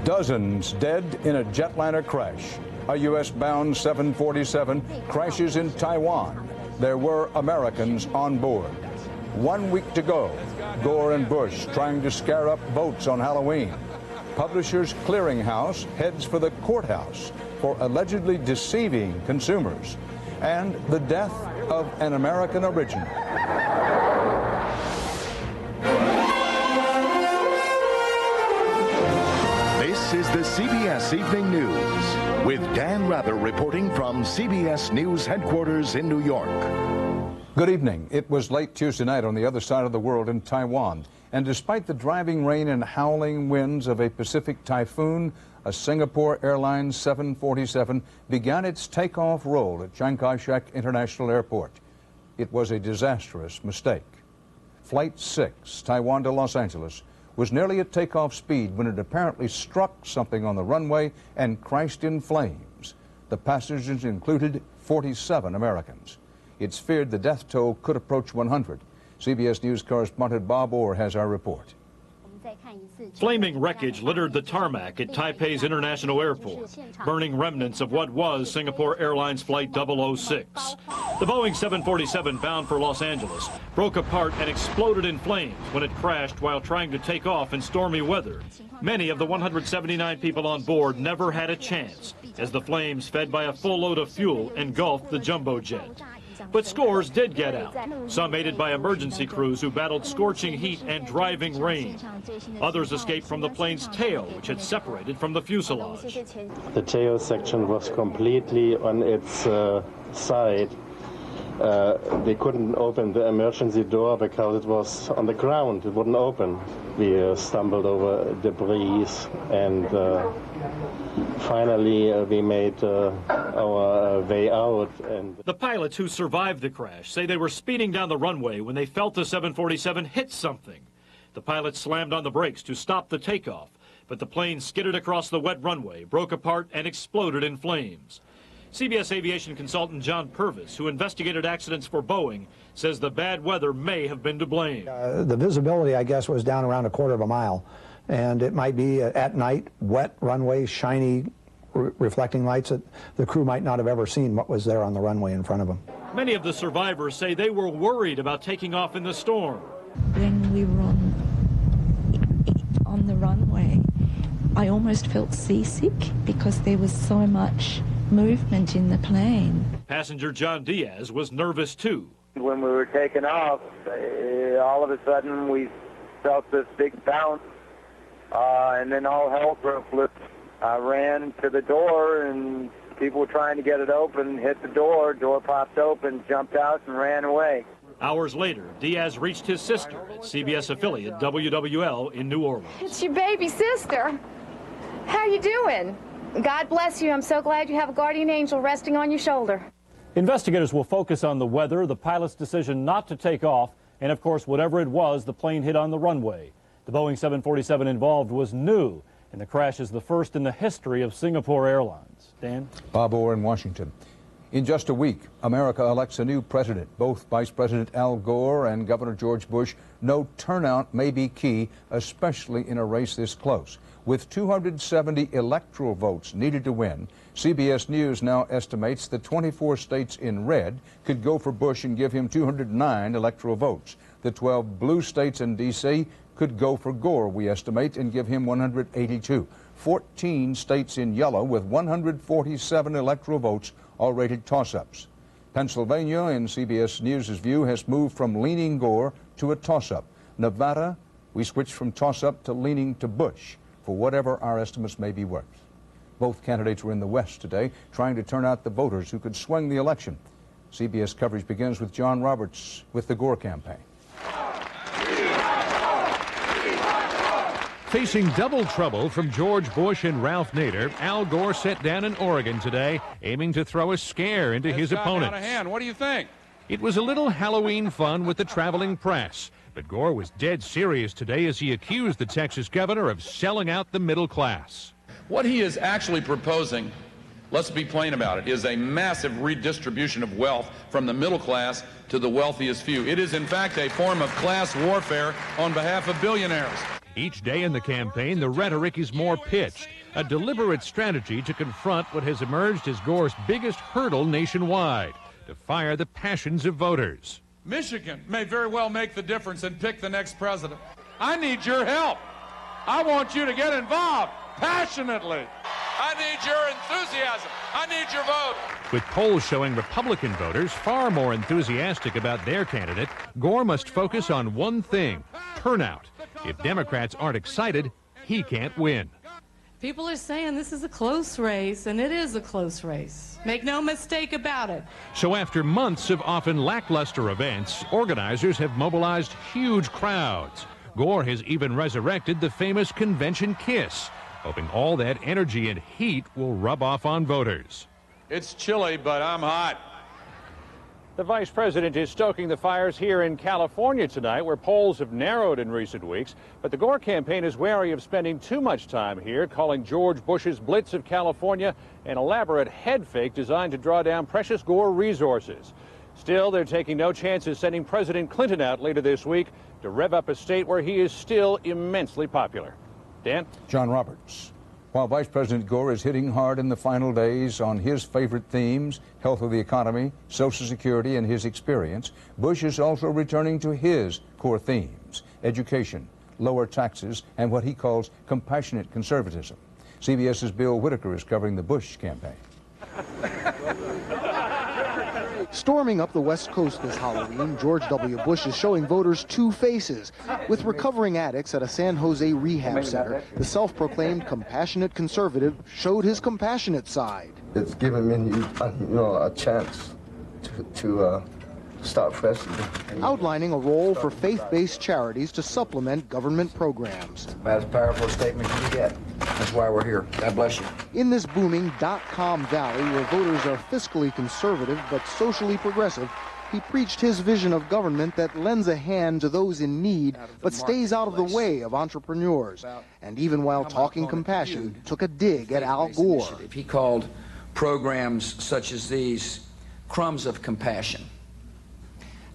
Dozens dead in a jetliner crash. A U.S.-bound 747 crashes in Taiwan. There were Americans on board. 1 week to go. Gore and Bush trying to scare up votes on Halloween. Publishers Clearinghouse heads for the courthouse for allegedly deceiving consumers. And the death of an American original. This is the CBS Evening News with Dan Rather reporting from CBS News headquarters in New York. Good evening. It was late Tuesday night on the other side of the world in Taiwan. And despite the driving rain and howling winds of a Pacific typhoon, a Singapore Airlines 747 began its takeoff roll at Chiang Kai-shek International Airport. It was a disastrous mistake. Flight 6, Taiwan to Los Angeles, was nearly at takeoff speed when it apparently struck something on the runway and crashed in flames. The passengers included 47 Americans. It's feared the death toll could approach 100. CBS News correspondent Bob Orr has our report. Flaming wreckage littered the tarmac at Taipei's International Airport, burning remnants of what was Singapore Airlines Flight 006. The Boeing 747 bound for Los Angeles broke apart and exploded in flames when it crashed while trying to take off in stormy weather. Many of the 179 people on board never had a chance, as the flames, fed by a full load of fuel, engulfed the jumbo jet. But scores did get out, some aided by emergency crews who battled scorching heat and driving rain. Others escaped from the plane's tail, which had separated from the fuselage. The tail section was completely on its side. They couldn't open the emergency door because it was on the ground. It wouldn't open. We stumbled over debris, and finally we made our way out. And the pilots who survived the crash say they were speeding down the runway when they felt the 747 hit something. The pilots slammed on the brakes to stop the takeoff, but the plane skidded across the wet runway, broke apart, and exploded in flames. CBS aviation consultant John Purvis, who investigated accidents for Boeing, says the bad weather may have been to blame. The visibility, I guess, was down around a quarter of a mile. And it might be at night, wet runway, shiny reflecting lights that the crew might not have ever seen what was there on the runway in front of them. Many of the survivors say they were worried about taking off in the storm. When we were on the runway, I almost felt seasick because there was so much movement in the plane. Passenger John Diaz was nervous too. When we were taking off, all of a sudden we felt this big bounce, and then all hell broke loose. I ran to the door, and people were trying to get it open, hit the door popped open, jumped out and ran away. Hours later, Diaz reached his sister at CBS affiliate WWL in New Orleans. It's your baby sister. How you doing? God bless you. I'm so glad you have a guardian angel resting on your shoulder. Investigators will focus on the weather, the pilot's decision not to take off, and of course, whatever it was the plane hit on the runway. The Boeing 747 involved was new, and the crash is the first in the history of Singapore Airlines. Dan? Bob Orr in Washington. In just a week, America elects a new president. Both Vice President Al Gore and Governor George Bush know turnout may be key, especially in a race this close. With 270 electoral votes needed to win, CBS News now estimates the 24 states in red could go for Bush and give him 209 electoral votes. The 12 blue states in D.C. could go for Gore, we estimate, and give him 182. 14 states in yellow with 147 electoral votes all rated toss-ups. Pennsylvania, in CBS News' view, has moved from leaning Gore to a toss-up. Nevada, we switched from toss-up to leaning to Bush, for whatever our estimates may be worth. Both candidates were in the West today, trying to turn out the voters who could swing the election. CBS coverage begins with John Roberts with the Gore campaign. Facing double trouble from George Bush and Ralph Nader, Al Gore sat down in Oregon today, aiming to throw a scare into his opponents. Out of hand. What do you think? It was a little Halloween fun with the traveling press, but Gore was dead serious today as he accused the Texas governor of selling out the middle class. What he is actually proposing, let's be plain about it, is a massive redistribution of wealth from the middle class to the wealthiest few. It is, in fact, a form of class warfare on behalf of billionaires. Each day in the campaign, the rhetoric is more pitched, a deliberate strategy to confront what has emerged as Gore's biggest hurdle nationwide, to fire the passions of voters. Michigan may very well make the difference and pick the next president. I need your help. I want you to get involved passionately. I need your enthusiasm. I need your vote. With polls showing Republican voters far more enthusiastic about their candidate, Gore must focus on one thing: turnout. If Democrats aren't excited, he can't win. People are saying this is a close race, and it is a close race. Make no mistake about it. So after months of often lackluster events, organizers have mobilized huge crowds. Gore has even resurrected the famous convention kiss, hoping all that energy and heat will rub off on voters. It's chilly, but I'm hot. The vice president is stoking the fires here in California tonight, where polls have narrowed in recent weeks. But the Gore campaign is wary of spending too much time here, calling George Bush's Blitz of California an elaborate head fake designed to draw down precious Gore resources. Still, they're taking no chances sending President Clinton out later this week to rev up a state where he is still immensely popular. Dan? John Roberts. While Vice President Gore is hitting hard in the final days on his favorite themes, health of the economy, Social Security, and his experience, Bush is also returning to his core themes: education, lower taxes, and what he calls compassionate conservatism. CBS's Bill Whitaker is covering the Bush campaign. Storming up the West Coast this Halloween, George W. Bush is showing voters two faces. With recovering addicts at a San Jose rehab center, the self-proclaimed compassionate conservative showed his compassionate side. It's given me, a chance to start fresh. Outlining a role for faith-based charities to supplement government programs. That's a powerful statement you get. That's why we're here. God bless you. In this booming dot-com valley where voters are fiscally conservative but socially progressive, he preached his vision of government that lends a hand to those in need but stays out of the way of entrepreneurs. And even while talking compassion, took a dig at Al Gore. He called programs such as these crumbs of compassion.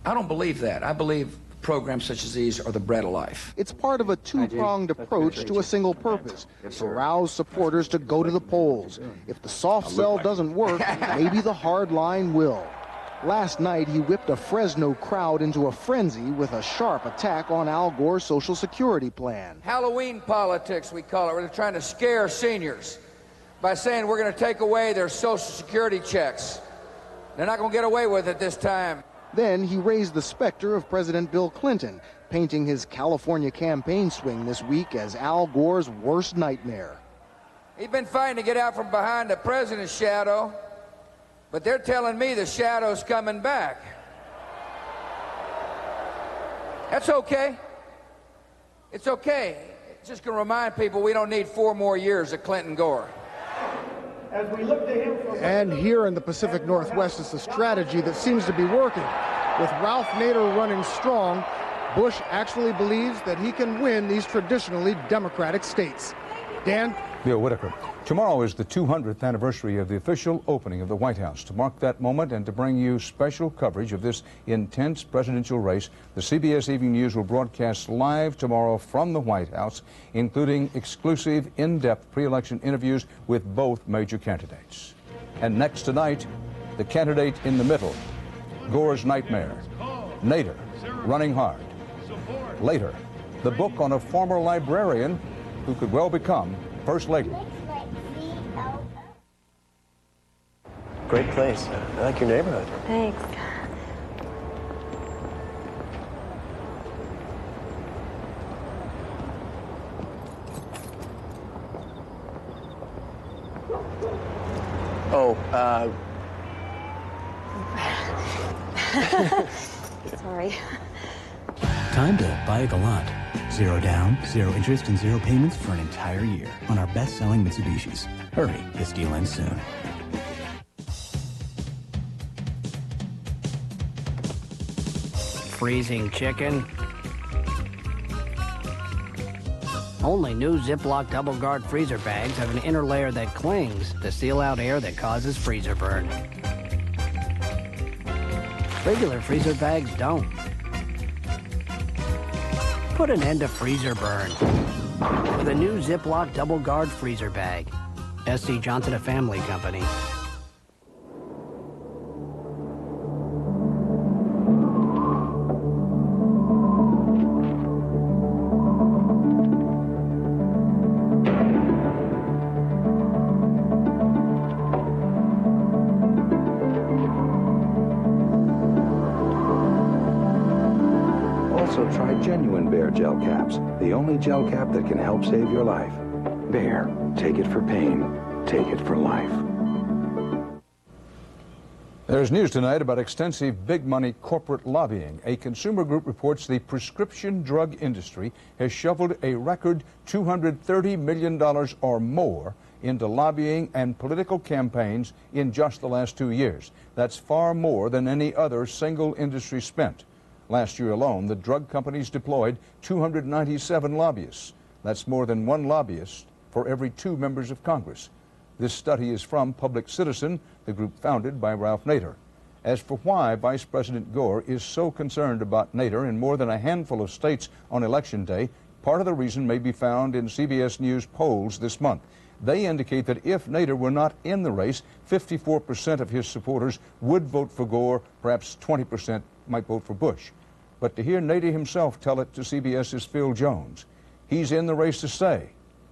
I don't believe that. I believe programs such as these are the bread of life. It's part of a two-pronged approach to a single purpose: to rouse supporters to go to the polls. If the soft sell doesn't work, maybe the hard line will. Last night, he whipped a Fresno crowd into a frenzy with a sharp attack on Al Gore's Social Security plan. Halloween politics, we call it. We're trying to scare seniors by saying we're going to take away their Social Security checks. They're not going to get away with it this time. Then he raised the specter of President Bill Clinton, painting his California campaign swing this week as Al Gore's worst nightmare. He's been fighting to get out from behind the president's shadow, but they're telling me the shadow's coming back. That's okay. It's okay. It's just going to remind people we don't need 4 more years of Clinton Gore. And here in the Pacific Northwest is the strategy that seems to be working. With Ralph Nader running strong, Bush actually believes that he can win these traditionally Democratic states. Dan? Bill Whitaker. Tomorrow is the 200th anniversary of the official opening of the White House. To mark that moment and to bring you special coverage of this intense presidential race, the CBS Evening News will broadcast live tomorrow from the White House, including exclusive, in-depth pre-election interviews with both major candidates. And next tonight, the candidate in the middle, Gore's nightmare, Nader, running hard. Later, the book on a former librarian who could well become First Lady. Great place. I like your neighborhood. Thanks. Oh, Sorry. Time to buy a Galant. 0 down, 0 interest, and 0 payments for an entire year on our best-selling Mitsubishis. Hurry, this deal ends soon. Freezing chicken. Only new Ziploc Double Guard freezer bags have an inner layer that clings to seal out air that causes freezer burn. Regular freezer bags don't. Put an end to freezer burn. The new Ziploc Double Guard Freezer Bag. S.C. Johnson, a family company. Also try genuine Bear gel caps, the only gel cap that can help save your life. Bear, take it for pain, take it for life. There's news tonight about extensive big money corporate lobbying. A consumer group reports the prescription drug industry has shoveled a record $230 million or more into lobbying and political campaigns in just the last 2 years. That's far more than any other single industry spent. Last year alone, the drug companies deployed 297 lobbyists. That's more than one lobbyist for every 2 members of Congress. This study is from Public Citizen, the group founded by Ralph Nader. As for why Vice President Gore is so concerned about Nader in more than a handful of states on Election Day, part of the reason may be found in CBS News polls this month. They indicate that if Nader were not in the race, 54% of his supporters would vote for Gore, perhaps 20% might vote for Bush. But to hear Nader himself tell it to CBS's Phil Jones, he's in the race to stay,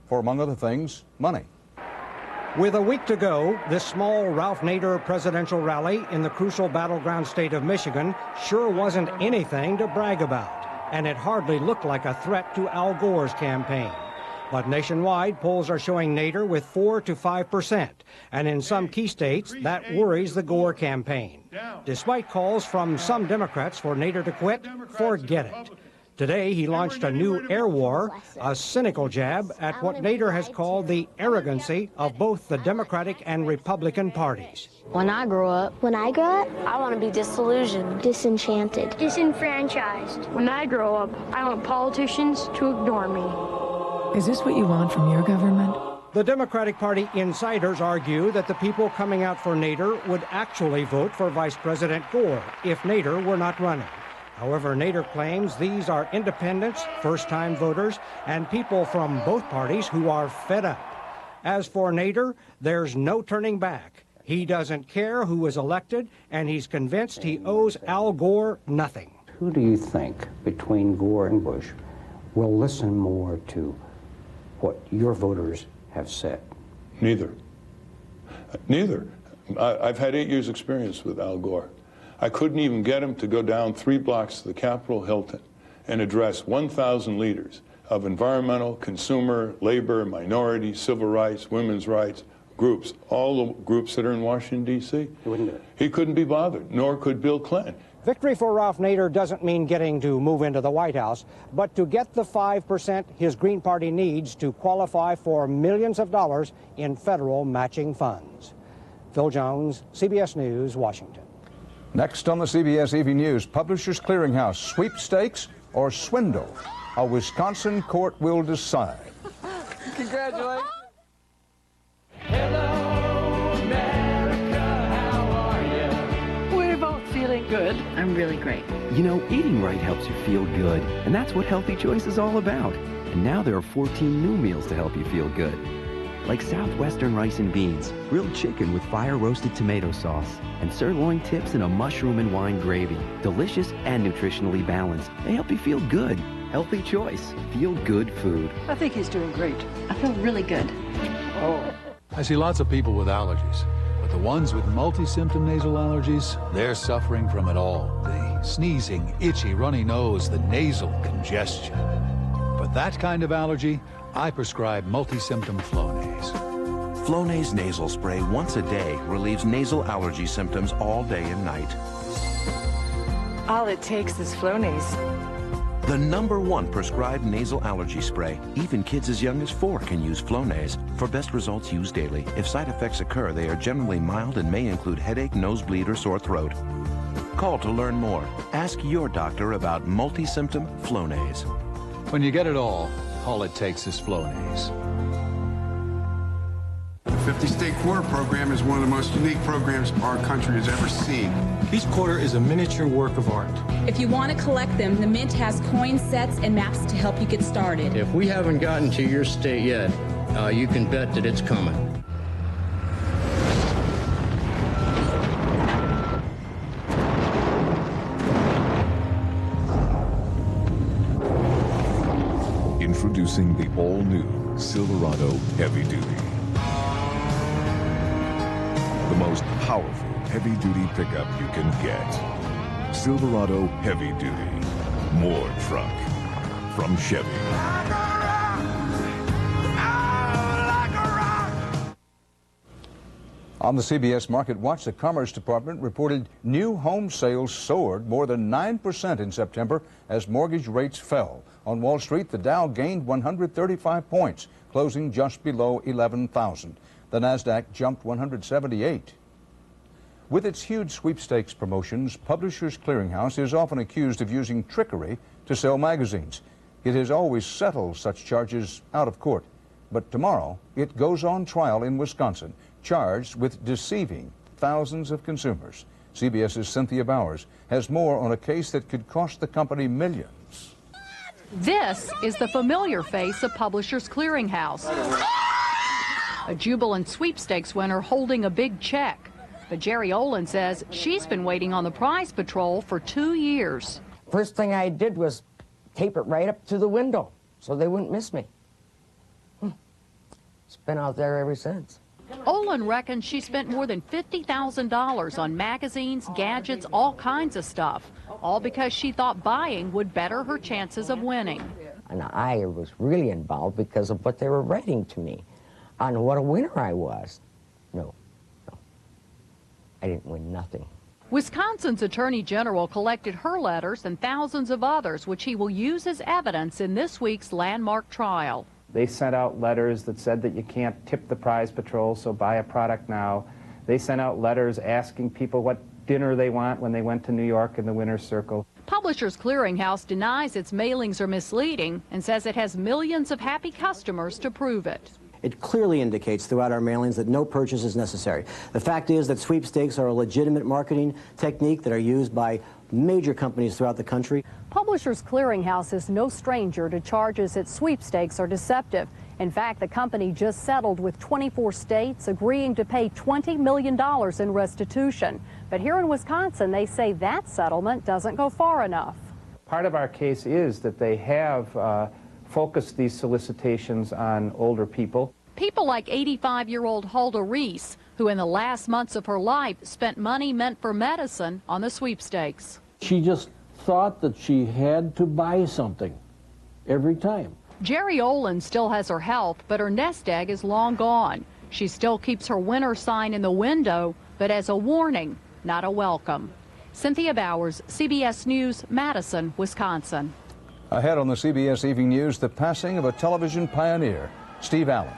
for among other things, money. With a week to go, this small Ralph Nader presidential rally in the crucial battleground state of Michigan sure wasn't anything to brag about, and it hardly looked like a threat to Al Gore's campaign. But nationwide, polls are showing Nader with 4 to 5%, and in some key states, that worries the Gore campaign. Despite calls from some Democrats for Nader to quit, forget it. Today, he launched a new air war, a cynical jab at what Nader has called the arrogancy of both the Democratic and Republican parties. When I grow up, I want to be disillusioned, disenchanted, disenfranchised. When I grow up, I want politicians to ignore me. Is this what you want from your government? The Democratic Party insiders argue that the people coming out for Nader would actually vote for Vice President Gore if Nader were not running. However, Nader claims these are independents, first-time voters, and people from both parties who are fed up. As for Nader, there's no turning back. He doesn't care who is elected, and he's convinced he owes Al Gore nothing. Who do you think, between Gore and Bush, will listen more to what your voters have said? Neither. Neither. I've had 8 years' experience with Al Gore. I couldn't even get him to go down 3 blocks to the Capitol Hilton and address 1,000 leaders of environmental, consumer, labor, minority, civil rights, women's rights groups, all the groups that are in Washington, D.C. He couldn't be bothered, nor could Bill Clinton. Victory for Ralph Nader doesn't mean getting to move into the White House, but to get the 5% his Green Party needs to qualify for millions of dollars in federal matching funds. Phil Jones, CBS News, Washington. Next on the CBS Evening News, Publishers Clearinghouse, sweepstakes or swindle? A Wisconsin court will decide. Congratulations. Hello, America, how are you? We're both feeling good. I'm really great. You know, eating right helps you feel good, and that's what Healthy Choice is all about. And now there are 14 new meals to help you feel good. Like Southwestern rice and beans, grilled chicken with fire-roasted tomato sauce, and sirloin tips in a mushroom and wine gravy. Delicious and nutritionally balanced. They help you feel good. Healthy Choice. Feel good food. I think he's doing great. I feel really good. Oh. I see lots of people with allergies, but the ones with multi-symptom nasal allergies, they're suffering from it all. The sneezing, itchy, runny nose, the nasal congestion. For that kind of allergy, I prescribe multi-symptom Flonase. Flonase nasal spray once a day relieves nasal allergy symptoms all day and night. All it takes is Flonase. The #1 prescribed nasal allergy spray. Even kids as young as 4 can use Flonase. For best results, use daily. If side effects occur, they are generally mild and may include headache, nosebleed, or sore throat. Call to learn more. Ask your doctor about multi-symptom Flonase. When you get it all it takes is Flonase. 50-state quarter program is one of the most unique programs our country has ever seen. Each quarter is a miniature work of art. If you want to collect them, the Mint has coin sets and maps to help you get started. If we haven't gotten to your state yet, you can bet that it's coming. Introducing the all-new Silverado Heavy Duty. The most powerful heavy-duty pickup you can get. Silverado Heavy Duty. More truck from Chevy. On the CBS Market Watch, the Commerce Department reported new home sales soared more than 9% in September as mortgage rates fell. On Wall Street, the Dow gained 135 points, closing just below 11,000. The Nasdaq jumped 178. With its huge sweepstakes promotions, Publishers Clearinghouse is often accused of using trickery to sell magazines. It has always settled such charges out of court. But tomorrow, it goes on trial in Wisconsin, charged with deceiving thousands of consumers. CBS's Cynthia Bowers has more on a case that could cost the company millions. This is the familiar face of Publishers Clearinghouse. A jubilant sweepstakes winner holding a big check. But Jerry Olin says she's been waiting on the prize patrol for 2 years. First thing I did was tape it right up to the window so they wouldn't miss me. It's been out there ever since. Olin reckons she spent more than $50,000 on magazines, gadgets, all kinds of stuff, all because she thought buying would better her chances of winning. And I was really involved because of what they were writing to me on what a winner I was. No, I didn't win nothing. Wisconsin's Attorney General collected her letters and thousands of others, which he will use as evidence in this week's landmark trial. They sent out letters that said that you can't tip the prize patrol, so buy a product now. They sent out letters asking people what dinner they want when they went to New York in the winner's circle. Publishers Clearinghouse denies its mailings are misleading and says it has millions of happy customers to prove it. It clearly indicates throughout our mailings that no purchase is necessary. The fact is that sweepstakes are a legitimate marketing technique that are used by major companies throughout the country. Publishers Clearinghouse is no stranger to charges that sweepstakes are deceptive. In fact, the company just settled with 24 states, agreeing to pay $20 million in restitution. But here in Wisconsin, they say that settlement doesn't go far enough. Part of our case is that they have focused these solicitations on older people. People like 85-year-old Hulda Reese, who in the last months of her life spent money meant for medicine on the sweepstakes. She just thought that she had to buy something every time. Jerry Olin still has her health, but her nest egg is long gone. She still keeps her winner sign in the window, but as a warning, not a welcome. Cynthia Bowers, CBS News, Madison, Wisconsin. Ahead on the CBS Evening News, the passing of a television pioneer, Steve Allen.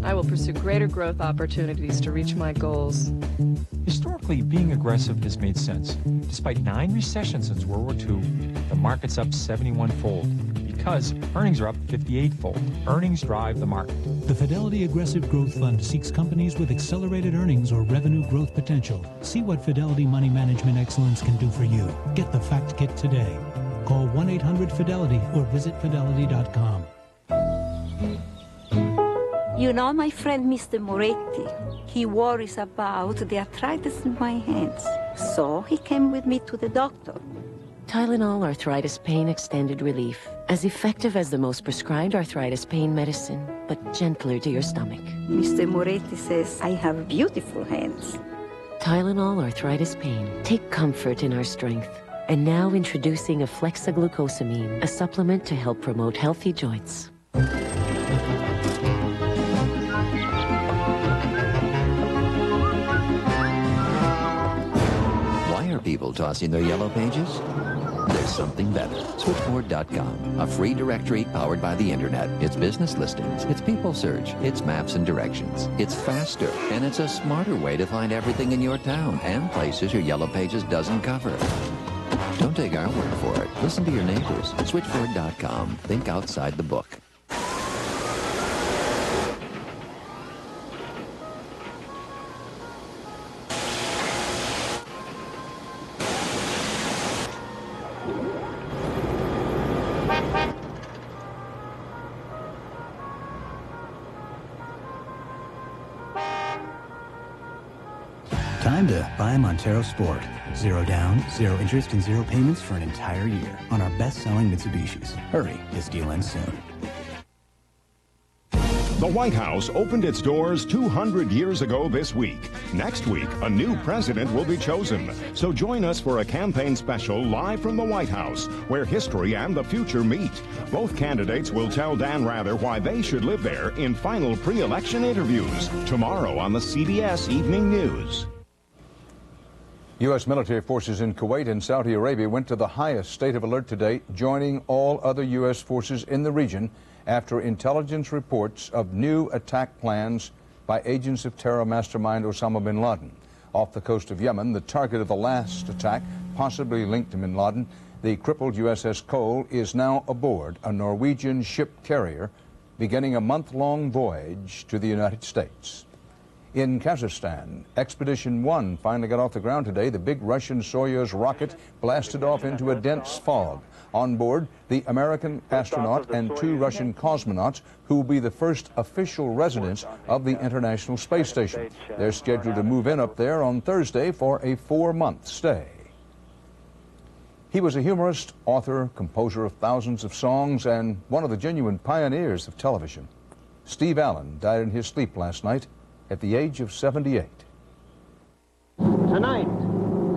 I will pursue greater growth opportunities to reach my goals. Historically, being aggressive has made sense. Despite 9 recessions since World War II, the market's up 71-fold because earnings are up 58-fold. Earnings drive the market. The Fidelity Aggressive Growth Fund seeks companies with accelerated earnings or revenue growth potential. See what Fidelity Money Management Excellence can do for you. Get the Fact Kit today. Call 1-800-FIDELITY or visit fidelity.com. You know my friend Mr. Moretti. He worries about the arthritis in my hands. So he came with me to the doctor. Tylenol Arthritis Pain Extended Relief. As effective as the most prescribed arthritis pain medicine, but gentler to your stomach. Mr. Moretti says I have beautiful hands. Tylenol Arthritis Pain. Take comfort in our strength. And now introducing a Flexaglucosamine, a supplement to help promote healthy joints. Why are people tossing their yellow pages? There's something better. Switchboard.com, a free directory powered by the internet. It's business listings, it's people search, it's maps and directions. It's faster, and it's a smarter way to find everything in your town and places your yellow pages doesn't cover. Don't take our word for it. Listen to your neighbors. Switchboard.com. Think outside the book. Time to buy Montero Sport. 0 down, 0 interest, and 0 payments for an entire year on our best-selling Mitsubishis. Hurry, this deal ends soon. The White House opened its doors 200 years ago this week. Next week, a new president will be chosen. So join us for a campaign special live from the White House, where history and the future meet. Both candidates will tell Dan Rather why they should live there in final pre-election interviews. Tomorrow on the CBS Evening News. U.S. military forces in Kuwait and Saudi Arabia went to the highest state of alert today, joining all other U.S. forces in the region after intelligence reports of new attack plans by agents of terror mastermind Osama bin Laden. Off the coast of Yemen, the target of the last attack, possibly linked to bin Laden, the crippled USS Cole, is now aboard a Norwegian ship carrier, beginning a month-long voyage to the United States. In Kazakhstan, Expedition 1 finally got off the ground today. The big Russian Soyuz rocket blasted off into a dense fog. On board, the American astronaut and 2 Russian cosmonauts who will be the first official residents of the International Space Station. They're scheduled to move in up there on Thursday for a 4-month stay. He was a humorist, author, composer of thousands of songs, and one of the genuine pioneers of television. Steve Allen died in his sleep last night at the age of 78. Tonight,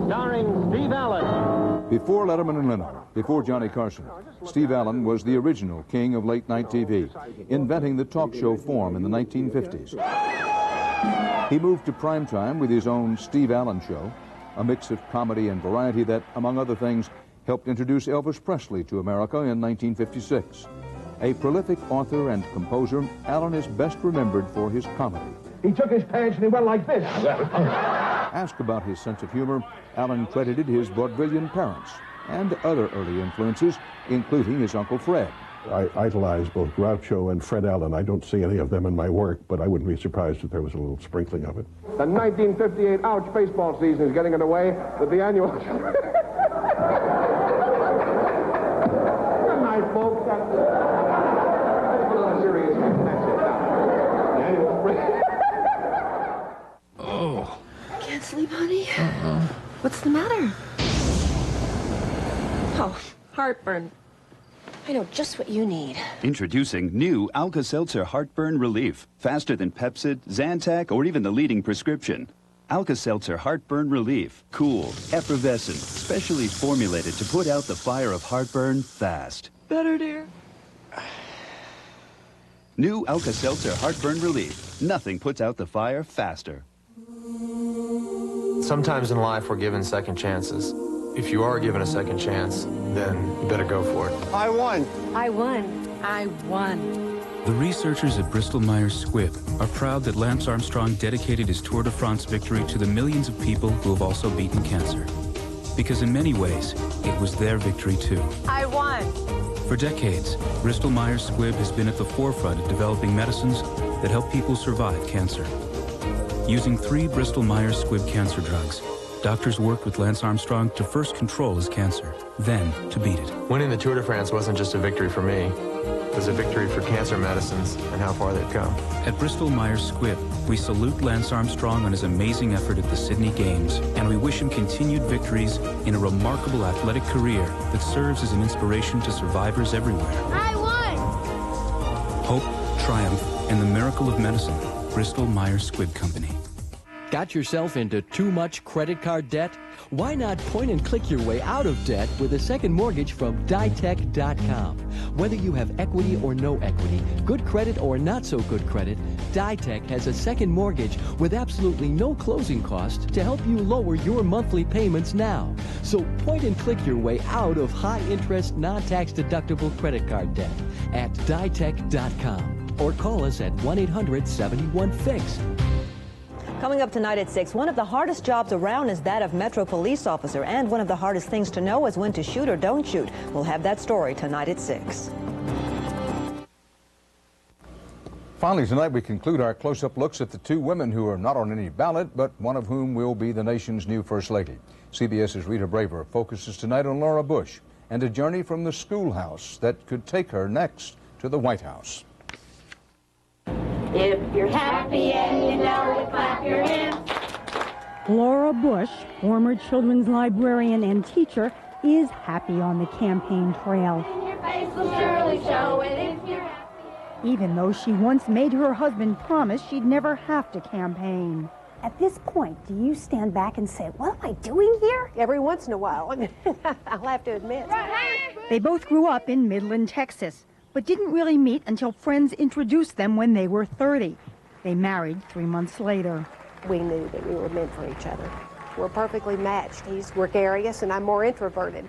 starring Steve Allen. Before Letterman and Leno, before Johnny Carson, Steve Allen was the original king of late-night TV, inventing the talk show form in the 1950s. He moved to primetime with his own Steve Allen Show, a mix of comedy and variety that, among other things, helped introduce Elvis Presley to America in 1956. A prolific author and composer, Allen is best remembered for his comedy. He took his pants and he went like this. Asked about his sense of humor, Allen credited his vaudevillian parents and other early influences, including his Uncle Fred. I idolize both Groucho and Fred Allen. I don't see any of them in my work, but I wouldn't be surprised if there was a little sprinkling of it. The 1958 ouch baseball season is getting underway with the annual... Good night, folks. That's a little serious. That's it. The annual... Oh. Can't sleep, honey? What's the matter? Oh, heartburn. I know just what you need. Introducing new Alka-Seltzer Heartburn Relief. Faster than Pepcid, Zantac, or even the leading prescription. Alka-Seltzer Heartburn Relief. Cool, effervescent, specially formulated to put out the fire of heartburn fast. Better, dear. New Alka-Seltzer Heartburn Relief. Nothing puts out the fire faster. Sometimes in life we're given second chances. If you are given a second chance, then you better go for it. I won. I won. I won. The researchers at Bristol-Myers Squibb are proud that Lance Armstrong dedicated his Tour de France victory to the millions of people who have also beaten cancer. Because in many ways, it was their victory too. I won. For decades, Bristol-Myers Squibb has been at the forefront of developing medicines that help people survive cancer. Using 3 Bristol-Myers Squibb cancer drugs, doctors worked with Lance Armstrong to first control his cancer, then to beat it. Winning the Tour de France wasn't just a victory for me. It was a victory for cancer medicines and how far they've come. At Bristol-Myers Squibb, we salute Lance Armstrong on his amazing effort at the Sydney Games, and we wish him continued victories in a remarkable athletic career that serves as an inspiration to survivors everywhere. I won! Hope, triumph, and the miracle of medicine. Bristol-Myers Squibb Company. Got yourself into too much credit card debt? Why not point and click your way out of debt with a second mortgage from Ditech.com? Whether you have equity or no equity, good credit or not so good credit, Ditech has a second mortgage with absolutely no closing cost to help you lower your monthly payments now. So point and click your way out of high-interest, non-tax deductible credit card debt at Ditech.com or call us at 1-800-71-FIX. Coming up tonight at 6, one of the hardest jobs around is that of Metro police officer, and one of the hardest things to know is when to shoot or don't shoot. We'll have that story tonight at 6. Finally, tonight we conclude our close-up looks at the two women who are not on any ballot, but one of whom will be the nation's new First Lady. CBS's Rita Braver focuses tonight on Laura Bush and a journey from the schoolhouse that could take her next to the White House. If you're happy and you know it, clap your hands. Laura Bush, former children's librarian and teacher, is happy on the campaign trail. Your face will surely show it if you're happy. Even though she once made her husband promise she'd never have to campaign. At this point, do you stand back and say, what am I doing here? Every once in a while, I'll have to admit. They both grew up in Midland, Texas, but didn't really meet until friends introduced them when they were 30. They married 3 months later. We knew that we were meant for each other. We're perfectly matched. He's gregarious and I'm more introverted.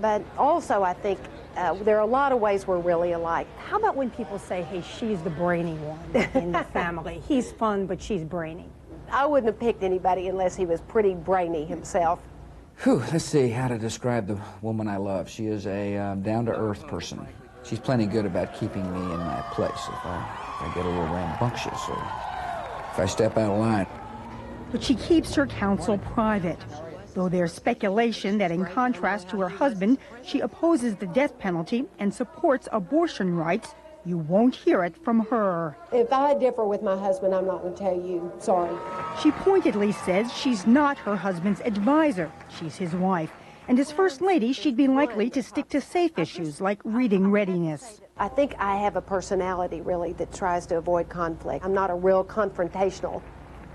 But also, I think there are a lot of ways we're really alike. How about when people say, hey, she's the brainy one in the family? He's fun, but she's brainy. I wouldn't have picked anybody unless he was pretty brainy himself. Whew, let's see how to describe the woman I love. She is a down-to-earth person. She's plenty good about keeping me in my place if I get a little rambunctious or if I step out of line. But she keeps her counsel private, though there's speculation that in contrast to her husband, she opposes the death penalty and supports abortion rights. You won't hear it from her. If I differ with my husband, I'm not going to tell you. Sorry. She pointedly says she's not her husband's advisor. She's his wife. And as First Lady, she'd be likely to stick to safe issues like reading readiness. I think I have a personality, really, that tries to avoid conflict. I'm not a real confrontational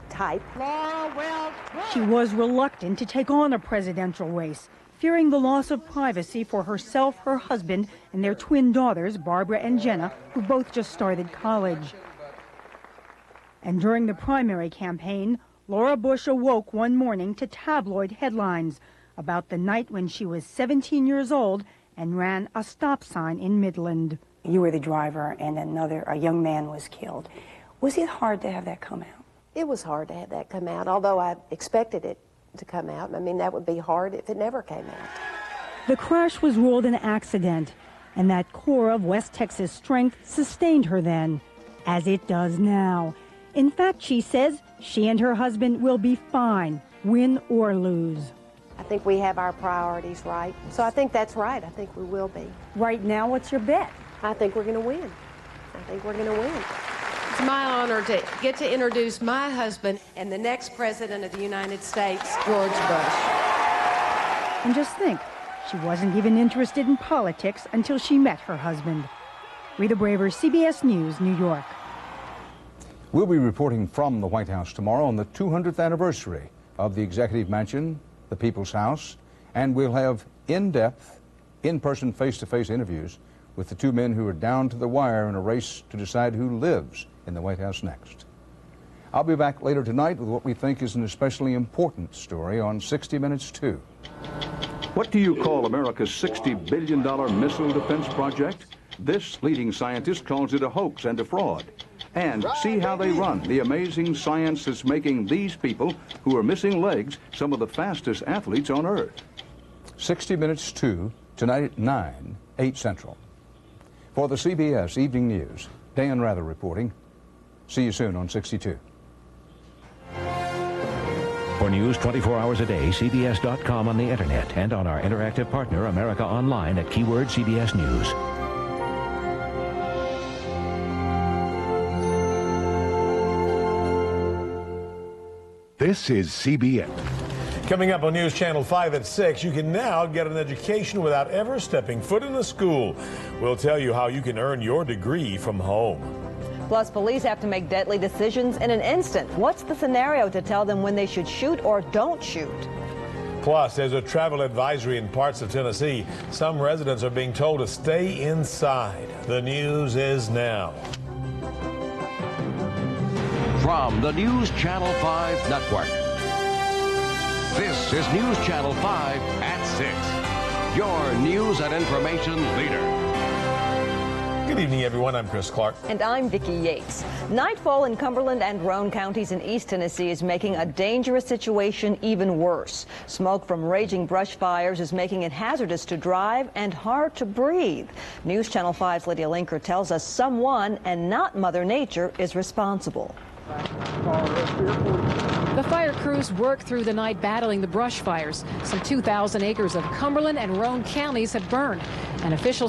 type. She was reluctant to take on a presidential race, fearing the loss of privacy for herself, her husband, and their twin daughters, Barbara and Jenna, who both just started college. And during the primary campaign, Laura Bush awoke one morning to tabloid headlines about the night when she was 17 years old and ran a stop sign in Midland. You were the driver and a young man was killed. Was it hard to have that come out? It was hard to have that come out, although I expected it to come out. I mean, that would be hard if it never came out. The crash was ruled an accident, and that core of West Texas strength sustained her then, as it does now. In fact, she says she and her husband will be fine, win or lose. I think we have our priorities right. So I think that's right. I think we will be. Right now, what's your bet? I think we're going to win. I think we're going to win. It's my honor to get to introduce my husband and the next President of the United States, George Bush. And just think, she wasn't even interested in politics until she met her husband. Rita Braver, CBS News, New York. We'll be reporting from the White House tomorrow on the 200th anniversary of the Executive Mansion, the People's House, and we'll have in-depth, in-person, face-to-face interviews with the two men who are down to the wire in a race to decide who lives in the White House next. I'll be back later tonight with what we think is an especially important story on 60 Minutes, too. What do you call America's $60 billion missile defense project? This leading scientist calls it a hoax and a fraud. And see how they run, the amazing science that's making these people who are missing legs some of the fastest athletes on Earth. 60 Minutes, too, tonight at 9, 8 Central. For the CBS Evening News, Dan Rather reporting. See you soon on 62. For news 24 hours a day, CBS.com on the internet and on our interactive partner, America Online, at keyword CBS News. This is CBS. Coming up on News Channel 5 at 6, you can now get an education without ever stepping foot in a school. We'll tell you how you can earn your degree from home. Plus, police have to make deadly decisions in an instant. What's the scenario to tell them when they should shoot or don't shoot? Plus, there's a travel advisory in parts of Tennessee. Some residents are being told to stay inside. The news is now. From the News Channel 5 Network, this is News Channel 5 at 6, your news and information leader. Good evening, everyone. I'm Chris Clark. And I'm Vicki Yates. Nightfall in Cumberland and Roane counties in East Tennessee is making a dangerous situation even worse. Smoke from raging brush fires is making it hazardous to drive and hard to breathe. News Channel 5's Lydia Linker tells us someone, and not Mother Nature, is responsible. The fire crews worked through the night battling the brush fires. Some 2,000 acres of Cumberland and Roane counties have burned, and officials